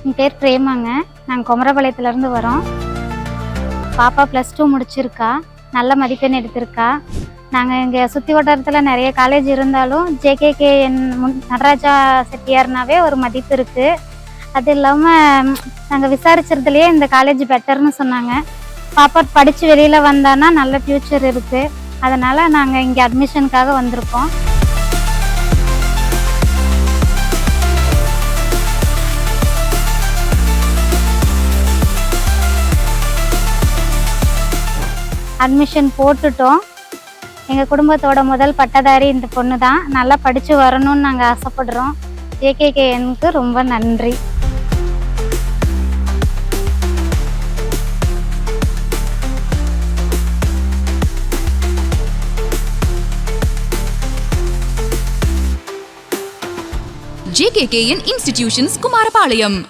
என் பேர் பிரேமாங்க. நாங்கள் குமரபாளையத்துலேருந்து வரோம். பாப்பா +2 முடிச்சிருக்கா. நல்ல மதிப்பெண் எடுத்திருக்கா. நாங்கள் இங்கே சுற்றி வட்டாரத்தில் நிறைய காலேஜ் இருந்தாலும் JKKN நடராஜா செட்டியார்னாவே ஒரு மதிப்பு இருக்குது. அது இல்லாமல் நாங்கள் விசாரிச்சதுலேயே இந்த காலேஜ் பெட்டர்னு சொன்னாங்க. பாப்பா படித்து வெளியில் வந்தான்னா நல்ல ஃப்யூச்சர் இருக்குது. அதனால் நாங்கள் இங்கே அட்மிஷனுக்காக வந்திருக்கோம். அட்மிஷன் போட்டுட்டோம். எங்கள் குடும்பத்தோட முதல் பட்டதாரி இந்த பொண்ணு தான். நல்லா படித்து வரணும்னு நாங்கள் ஆசைப்படுறோம். JKKNக்கு ரொம்ப நன்றி. JKKN Institutions, Kumarapalayam.